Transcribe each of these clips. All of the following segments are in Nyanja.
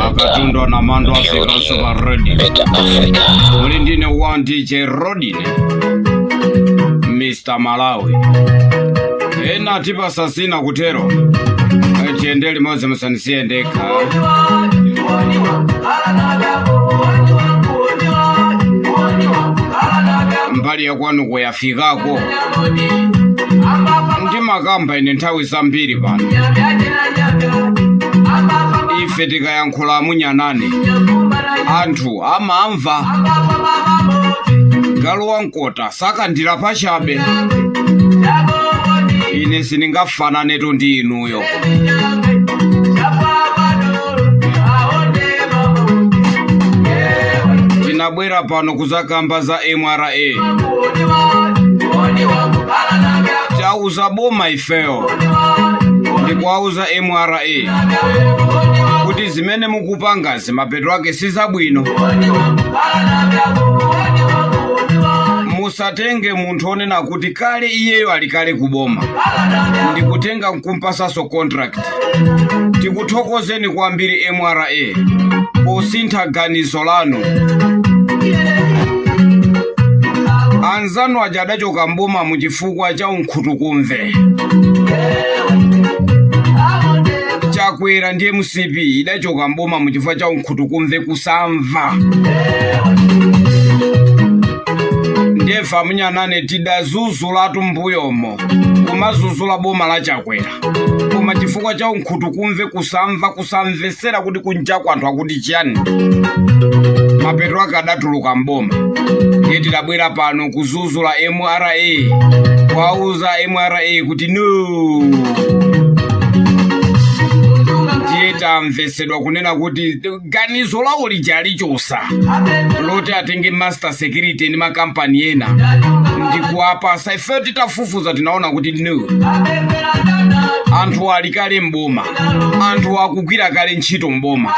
Akatundwa na Mando African Super Radio. Mulindine one DJ Rodine Mr. Malawi. Ena tipa sasina kutero tiendeli moze musanisiye ndeka. Mbali ya kwanu kuyafikako ndi makamba ine nthawi zambiri pano ife tikayankhula munyanane anthu amamva. Galu wankota sakandira pachabe. Ine sindingafanane ndi inuyo. Tinabwera pano kuzakamba za MRA. Tauza boma ifeo ndikuauza MRA kuti zimene mukupangazi mapeto ake sizabwino. Musatenge munthu onena kuti kale iyeyo ali kale kuboma ndikutenga kumpasaso contract. Tikuthokozeni kwambiri MRA posintha ganizo lanu. Anzanu aja adachoka mboma muchifukwa cha unkhutukumve. Chakwera ndiye MCP idachoka mboma muchifukwa cha unkhutukumve kusamva. Ndefa munyanane tidazuzula tumbuyomo kumazuzula boma la Chakwera. Koma chifukwa cha unkhutukumve kusamvesera kuti kunja kwanthu akuti chiyani. Mapeto akadatuluka mboma. Ndiye tidabwera pano kuzuzula MRA. Kwauza MRA kuti no. Ndiye tamvesedwa kunena kuti ganizo lawo lijalichosa loti atenge master security ndi makampani ena ndikuapasa. Ife titafufuza tinaona kuti no. Anthu ali kale mboma, anthu akugwira kale ntchito mboma.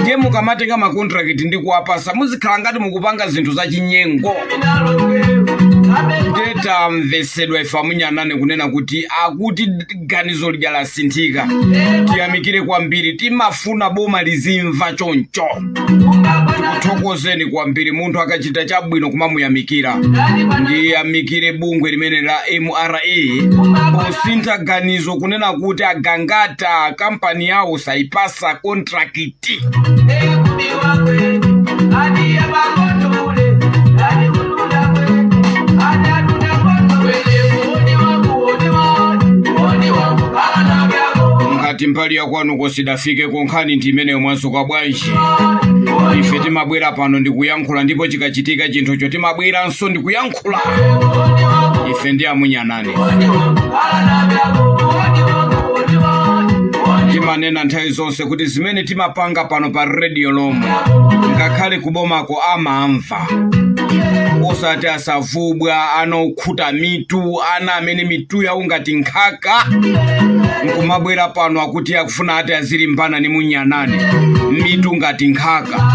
Ndiye mukamatenga makontrakt ndikuapasa muzikhala ngati mukupanga zinthu za chinyengo. Ndiye tamvesedwa ife munyanane kunena kuti akuti ganizo lijalasinthika. Tiyamikire kwambiri, timafuna boma lizimva choncho. Tikuthokozeni kwambiri, munthu akachita chabwino kumamuyamikira. Ndiyamikire bungwe limene la MRA posintha ganizo kunena kuti agangata kampani yawo saipasa kontrakiti. Ngati mbali ya kwanu kosidafike konkhani ndimene mwanso kwa bwanji. Ife timabwera pano ndikuyankhula ndipo chikachitika chinthu cho timabweranso ndikuyankhula. Ife ndi amunyanane. Timanena nthawi zonse kuti zimene timapanga pano pa radio lomwe ngakhale kubomako amamva. Osati asavubwa, anokhuta mitu, ana amene mitu yawo ngati nkhaka. Nkumabwera pano akuti akufuna ati azilimbana ni munyanane mitu ngati nkhaka.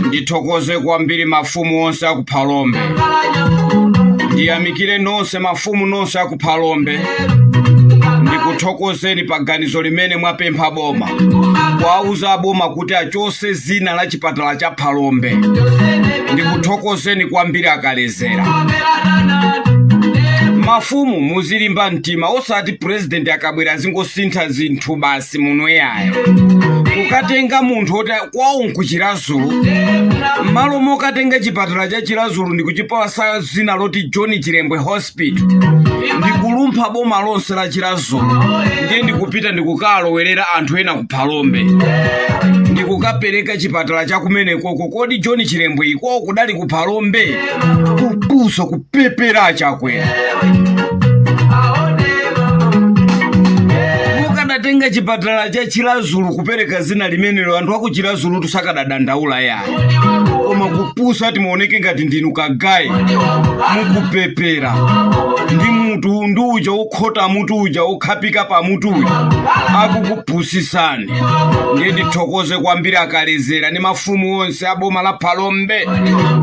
Ndithokoze kwambiri mafumu onse akuphalombe. Ndiyamikire nonse mafumu nonse akuphalombe. Ndikuthokozeni pa ganizo limene mwapempha boma. Kwauza boma kuti achose zina la chipatala cha Phalombe. Ndikuthokozeni kwambiri akalezera. Mafumu muzilimba mtima, osati president akabwera zingosintha zinthu basi muno yayo. Kukatenga munthu oti kwawo nkuchirazulu. Malo mokatenga chipatala cha Chirazulu ndikuchipasa zina loti John Chilembwe Hospital. Ndikulumpha boma lonse la Chirazulu. Ndiye ndikupita ndikukalowerera anthu ena ku Phalombe. Ndikukapereka chipatala cha kumeneko kodi John Chilembwe ikwawo kudali ku Phalombe. Kupusa kupepera Chakwera. Mukadatenga chipatala cha Chirazulu kupereka zina limenelo anthu aku Chirazulu tusakadadandaula yayo. koma kupusa timaoneke ngati ndinu kagayi mukupepera ndi mutu nduja ukhota mutu uja ukhapika pa mutu uja akukupusisani. Ndiye ndithokoze kwambiri akalezera ndi mafumu onse a boma la Phalombe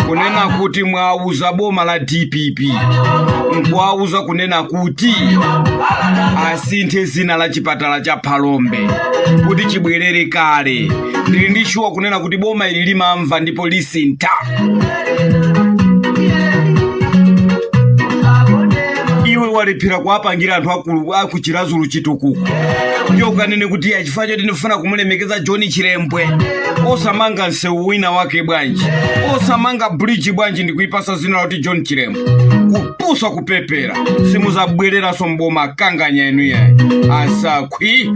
kunena kuti mwauza boma la DPP nkuauza kunena kuti asinthe zina la chipatala cha Phalombe kuti chibwerere kale. Ndili ndi shuwa kunena kuti boma ili limamva ndipo lisintha. Iwe walephera kuwapangira anthu akulu akuchirazulu chitukuko ndiyo ukanene kuti achifukwa choti ndifuna kumulemekeza John Chilembwe osamanga nsewu wina wake bwanji, osamanga bridge bwanji ndikuipasa zina loti John Chilembwe. Kupusa kupepera simuzabwereranso mboma kanganya enu yaye asakhwi.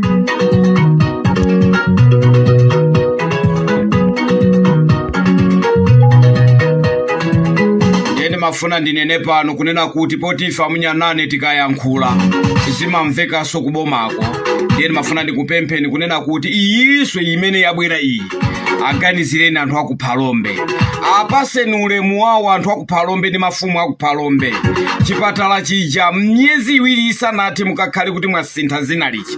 Mafuna ndinene pano kunena kuti potifa munyanane tikayankhula zimamvekaso kubomako. Ndiye mafuna ndikupempheni kunena kuti iyiswe imene yabwera iyi aganizireni anthu aku Phalombe, apaseni ulemu wawo anthu aku Phalombe ndi mafumu aku Phalombe. Chipatala chija myezi iwiri isanati mukakhale kuti mwasintha zina lichi.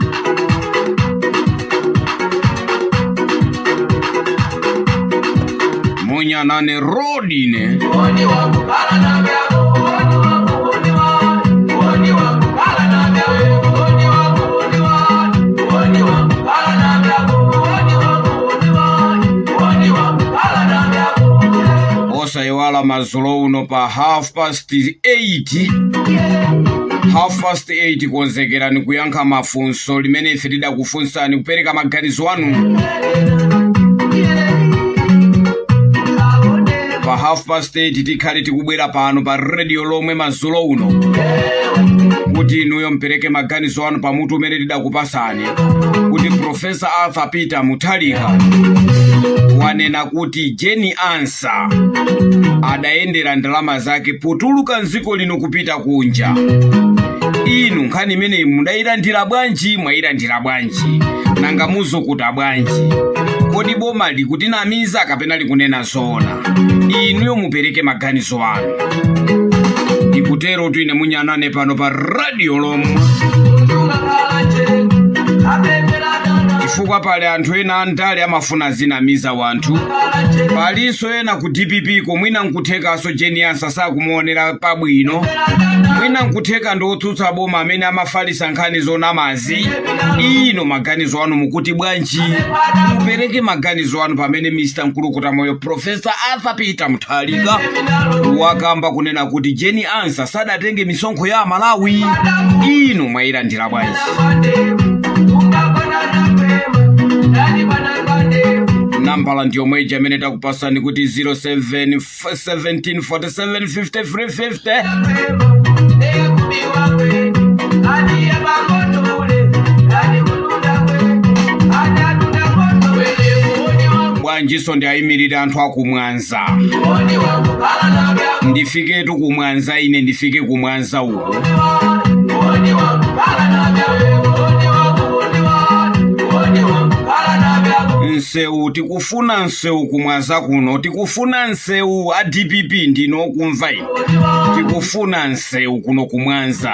Munyanane road ine osaiwala mazulo uno pa 8:30 8:30 konzekerani kuyankha mafunso limene ife tidakufunsani kupereka maganizo anu. Pa 8:30 tikhale tikubwera pano pa radio lomwe mazulo uno kuti inuyo mpereke maganizo anu pamutu umene tidakupasani kuti Professor Arthur Peter Mutharika wanena kuti Jeni Ansah adayendera ndalama zake potuluka nziko lino kupita kunja. Inu nkhani imene mudayilandira bwanji, mwayilandira bwanji, nanga muzokuta bwanji, kodi boma likutinamiza kapena likunena zoona? Inuyo mupereke maganizo anu. Ndikutero tuine munyanane pano pa radio lomwe chifukwa pali anthu ena andale amafuna zinamiza wanthu. Palinso ena ku DPP komwina nkuthekaso Jeni Ansah sakumuonera pabwino, mwina nkutheka ndotsutsa boma amene amafalisa nkhani zonamazi. Ino maganizo anu mukuti bwanji? Mupereke maganizo anu pamene Mr. Nkulukuta Moyo Professor Arthur Peter Mutharika wakamba kunena kuti Jeni Ansah sadatenge misonkho ya Malawi. Ino mwayilandira bwanji? Nambala ndiyo mweja amene takupasani kuti 0717475350. Bwanjiso ndiayimirira anthu akumwanza. Ndifiketu kumwanza ine, ndifike kumwanza uko. Nsewu tikufuna nsewu kumwanza kuno, tikufuna nsewu a DPP ndino kumva ino, tikufuna nsewu kuno kumwanza.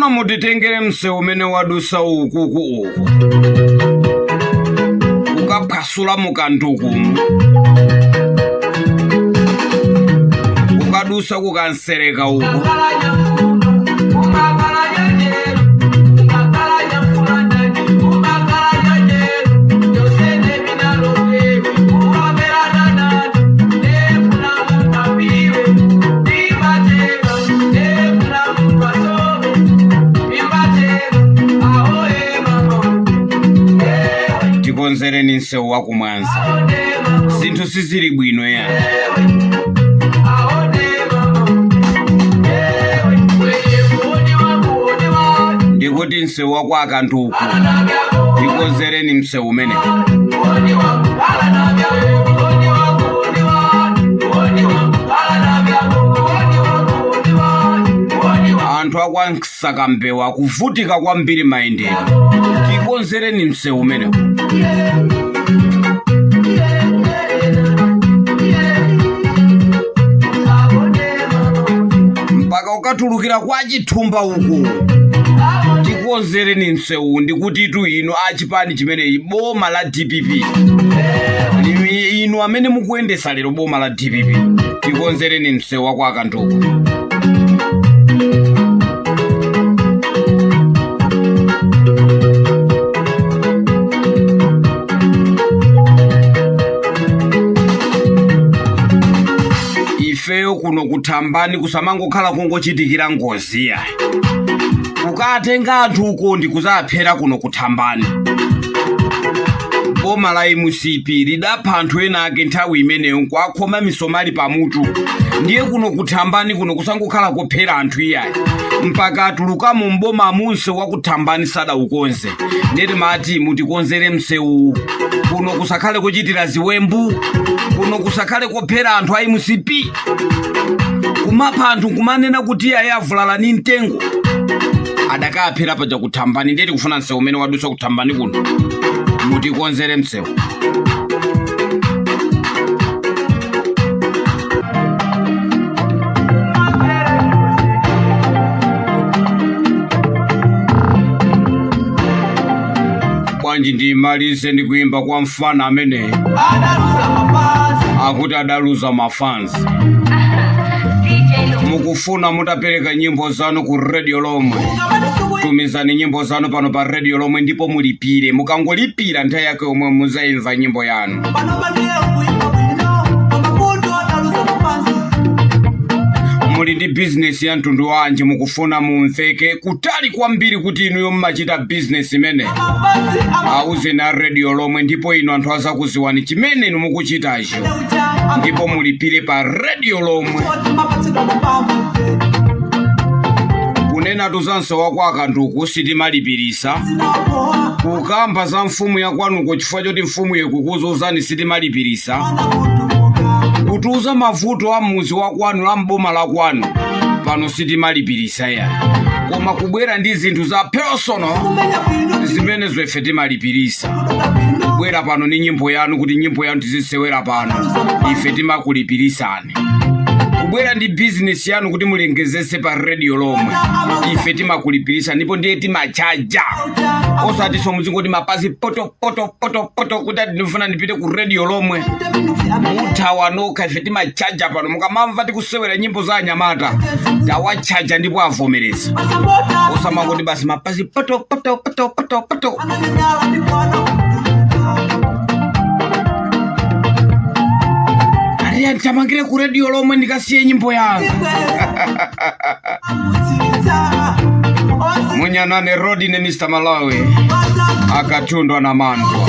Mutitengere msewu umene wadusa uku ukaphwasula mukandukumu, ukadusa kukansereka uku. Tikonzereni nsewu wakumwanza, zinthu sizili bwino ya. ndikuti msewu wa kwa Kantuku tikonzereni msewu umene. Anthu akwa Nsakambewa kuvutika kwambiri mayendero, tikonzereni msewu umene. Mpaka ukatulukira kwa Chithumba uku tikonzereni msewu. Ndikuti itu ino achipani chimene boma la DPP ino amene mukuyendesa lero boma la DPP tikonzereni msewu wa kwa Kantuku. Ifeyo kuno kuthambani kusamangokhala kungochitikira ngozi ya kukatenga anthu uko ndikuzaphera kuno kuthambani. Boma la MCP lidapha anthu ena ake nthawi imeneyo kwakhoma misomali pamutu. Ndiye kuno kuthambani kuno kusangokhala kophera anthu iyayi mpaka atulukamo mboma munse wa kuthambani sada ukonze. Ndeti mati mutikonzere msewu kuno kusakhale kuchitira ziwembu, kuno kusakhale kophera anthu a MCP, kumapha anthu kumanena kuti aye avulala ni mtengo adakaphera paja kuthambani. Ndeti kufuna msewu umene wadusa kuthambani kuno mutikonzere msewu. Bwanji ndimalize ndikuimba kwa mfana amene akuti adaluza mafans. Mukufuna mutapereka nyimbo zanu ku Radio Lomwe, tumizani nyimbo zanu pano pa Radio Lomwe ndipo mulipire. Mukangolipira nthawi yake omwe muzayimva nyimbo yanu. Muli ndi business ya mtundu wanji mukufuna mumveke kutali kwambiri kuti inuyo mmachita business imene, auze na Radio Lomwe ndipo ino anthu azakuziwani chimene inu mukuchitacho ndipo mulipire pa Radio Lomwe. Kunena tuzanso wa kwa Kantuku sitimalipirisa, kukamba za mfumu ya kwanuko chifukwa choti mfumu yekukuzuzani sitimalipirisa, kutuza mavuto a muzi wa kwanu la mboma la kwanu pano sitimalipirisa ya, koma kubwera ndi zinthu za personal zimene zoife timalipirisa. Kubwera pano ni nyimbo yanu kuti nyimbo yanu tizisewera pano ife timakulipirisani. Kubwera ndi business yanu kuti mulengezese pa Radio Lomwe ife timakulipirisa ndipo ndiye timachaja. Osati so muzingoti mapazi poto kuti ndifuna ndipite ku Radio Lomwe mutawanoka ife timachaja pano. Mukamamva tikusewera nyimbo za Anyamata tawachaja ndipo avomereza. Osamangoti basi mapazi poto. Tamangire ku Radio Lomwe ndikasiye nyimbo yangu. Munyanane Rodi ne Mr. Malawi akatundwa na mandwa.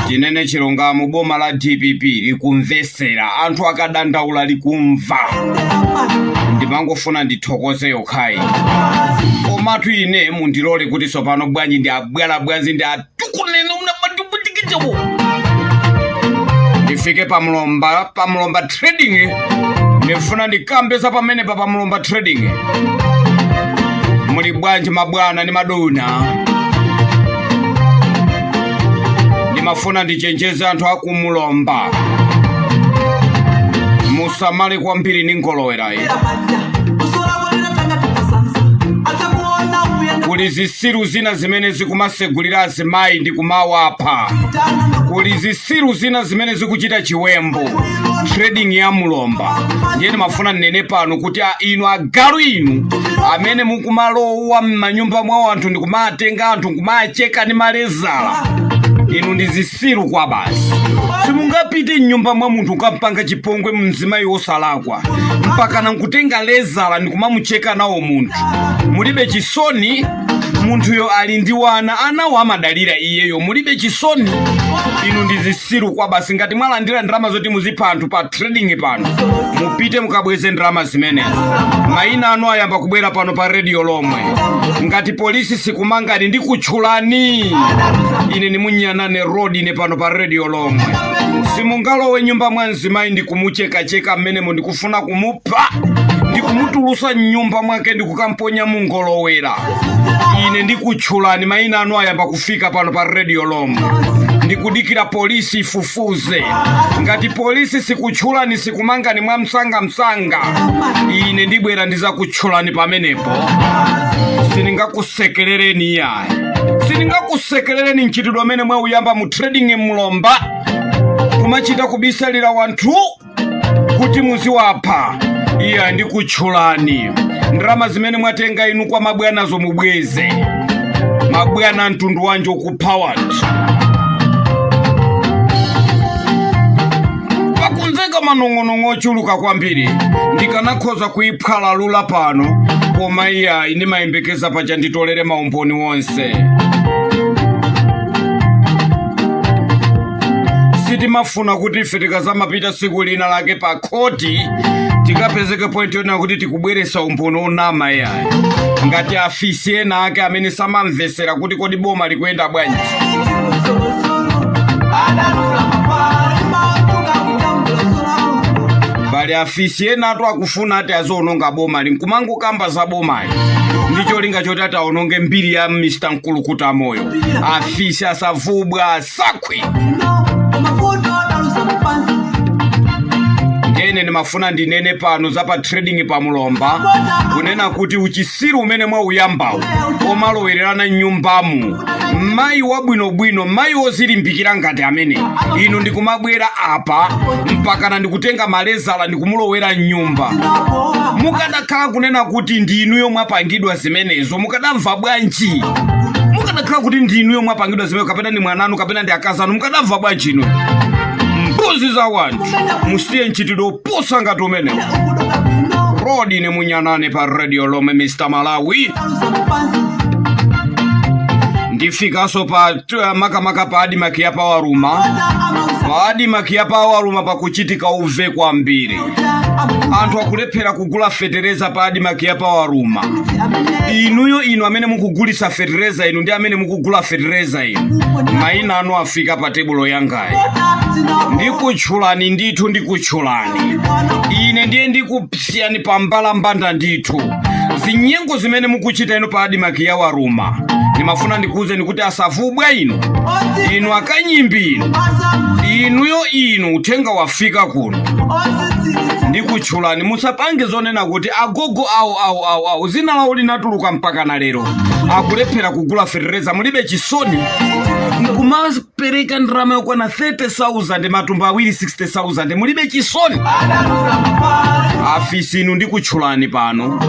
Chinene Chilungamo boma la DPP likumvesera, anthu akadandaula likumva. Ndimangofuna ndithokoze yokhai. Komatu ine mundilole kuti sopano bwanji ndi abwala bwanji ndi atukunene unabadubutikijewo. Ndifike pa Mlomba Trading, ndifuna ndikambesa pamene pa Mlomba Trading. Muli bwanji mabwana ni madona. Mafuna ndichenjeza anthu akumulomba musamale kwambiri ni ngolowerayi. Kuli zisiru zina zimene zikumasegulira azimayi ndi kumawapha. Kuli zisiru zina zimene zikuchita chiwembo trading ya Mulomba. Ndiye mafuna nene pano kuti inu agalu inu amene mukumalowa m'manyumba mwa anthu ndi kumatenga anthu kumacheka ndi malezala. inu ndizisiru kwa basi. Simungapite nyumba mwa munthu kampanga chipongwe mzimayi wosalakwa mpaka nankutenga lezala ndikumamucheka nawo munthu. Mulibe chisoni. Munthuyo ali ndi wana anawo amadalira iyeyo. Mulibe chisoni. Inu ndizisiru kwa basi. Ngati mwalandira ndalama zoti muzipha anthu pa trading pano, mupite mukabweze ndalama zimenezi. Mayina anu ayamba kubwera pano pa radio lomwe. Ngati polisi sikumangani ndikutchulani. Ine ni Munyanane Road ine pano pa radio lomwe. Simungalowe nyumba mwa mzimayi ndikumucheka mmenemo ndikufuna kumupha, ndikumutulusa nyumba mwake ndikukamponya mungolowera. Ine ndikutchulani. Mayina anu ayamba kufika pano pa radio lomwe. Ndikudikira polisi ifufuze. Ngati polisi sikutchulani sikumangani mwa msanga, ine ndibwera ndizakutchulani pamenepo. Siningakusekerereni yayi. Siningakusekerereni nchitidwe amene mwauyamba mu trading mlomba kumachita kubisalira wanthu kuti muziwapha. Iya ndikutchulani. Ndalama zimene mwatenga inu kwa mabwanazo mubweze. Mabwana mtundu wanje ukupha wanthu. Pakunzeka manong'onong'o ochuluka kwambiri. Ndikanakhoza kuiphala lula pano, koma iya ine mayembekeza pacha nditolere maumboni wonse. Sitimafuna kuti ife tikazamapita siku lina lake pa khoti tikapezeke point yona kuti tikubweresa umboni onama yayi. Ngati afisi ena ake amene samamvesera kuti kodi boma likuyenda bwanji. Bali afisi ena atu akufuna ati azononga boma linkumangu kamba za bomayi. Ndicho linga choti ataononge mbiri ya Mr. Nkulukuta moyo. Afisi asavubwa asakwi. Ngene nimafuna ndinene pano zapa trading pa mulomba kunena kuti uchisiru umene mwa uyambawo omalowererana nyumbamu. Mayi wabwinobwino, mayi ozilimbikira ngati amene inu ndikumabwera apa mpaka ndikutenga malezala ndikumulowera nyumba. Mukadakhala kunena kuti ndinuyo mwapangidwa zimenezo, mukadamva bwanji? Mukadakhala kuti ndinuyo mwapangidwa zimenezo kapena ni mwananu kapena ndi akazanu, mukadamva bwanji inu? Mbuzi za wanthu musiye nchitidwe oposa ngati umenewo. Road ine Munyanane pa radio lomwe Mr. Malawi. Ndifikaso pa makamaka pa adi makiyapa waruma. Pa adi makiyapa waruma pakuchitika uve kwambiri. Anthu akulephera kugula fetereza pa adi makiyapa waruma. Inuyo inu amene mukugulisa fetereza inu ndi amene mukugula fetereza inu. Mayina anu afika pa tebulo yangayi. Ndikutchulani ndithu ndikutchulani. Ine ndiye ndikupsiyani pa mbalambanda ndithu. Zinyengo zimene mukuchita inu pa adi makiya waruma. Nimafuna ndikuze nikuti asavubwa inu. Inu akanyimbi inu. Inuyo inu uthenga wafika kuno. Ndikutchulani musapange zonena kuti agogo au zina lawo linatuluka mpaka na lero. Akulephera kugula fetereza mulibe chisoni. Nkumapereka ndalama yokwana 30,000 matumba awiri 60,000 mulibe chisoni. Afisi inu ndikutchulani pano.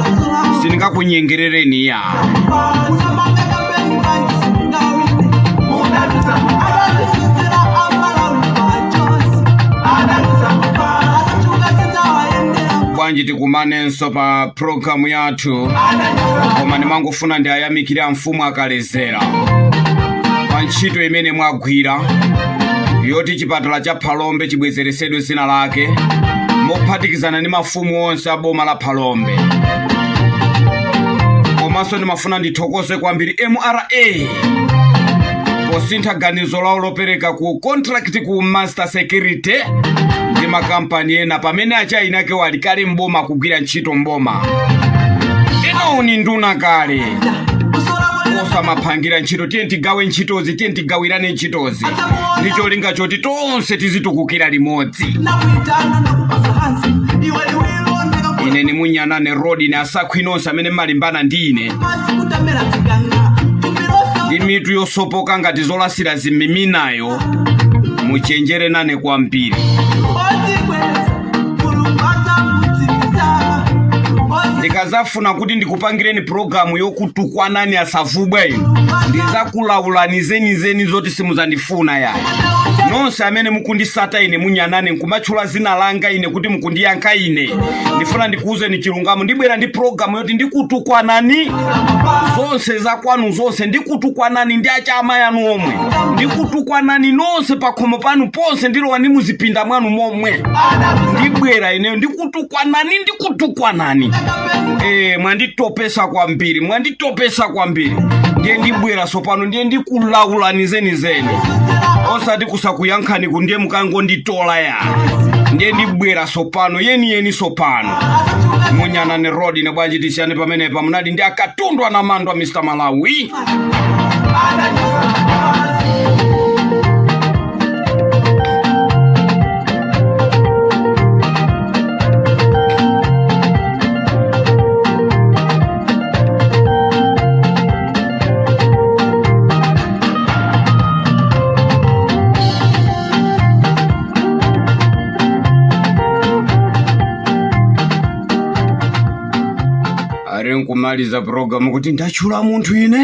Siningakunyengerereni ya. Bwanji tikumanenso pa programu yathu. Koma ndimangofuna ndi ayamikira mfumu akalezera pa ntchito imene mwagwira yoti chipatala cha Phalombe chibwezeresedwe zina lake mophatikizana ndi mafumu onse a boma la Phalombe. Komanso ndimafuna ndithokoze kwambiri MRA posintha ganizo lawo lopereka ku contract ku master security ndi makampani ena pamene achayinake walikale mboma kugwira ntchito mboma. Eno ni nduna kale osamaphangira ntchito. Tiye tigawe ntchitozi, tiye tigawirane ntchitozi. Ndicho linga choti tonse tizitukukira limodzi. Ine ni Munyanane Road ine asakwi nonse amene malimbana ndi ine. Ndi mitu yosopoka ngati zolasira zimiminayo muchenjere nane kwambiri. ndikazafuna kuti ndikupangireni programu yokutukwanani asavubwe inu ndizakulawulani zeni zoti simuzandifuna yayi nonse amene mukundisata ine munyanane nkumatchula zina langa ine kuti mukundiyankha ine ndifuna ndikuuzeni chilungamo ndibwera ndi programu yoti ndikutukwanani zonse zakwanu zonse ndikutukwanani ndi achama yanu omwe ndikutukwanani nonse pakhomo panu ponse ndilowa ndi muzipinda mwanu momwe ndibwera ineyo ndikutukwanani mwanditopesa kwambiri ndiye ndibwera sopano ndiye ndikulawulani zeni osati kusakuyankhani kundiye mukangonditola ya ndiye ndibwera sopano yeni sopano munyanane road ine bwanji tisiyane pamenepa munali ndi akatundwa na mandwa Mr. Malawi. Nkumaliza programu kuti ndachula munthu ine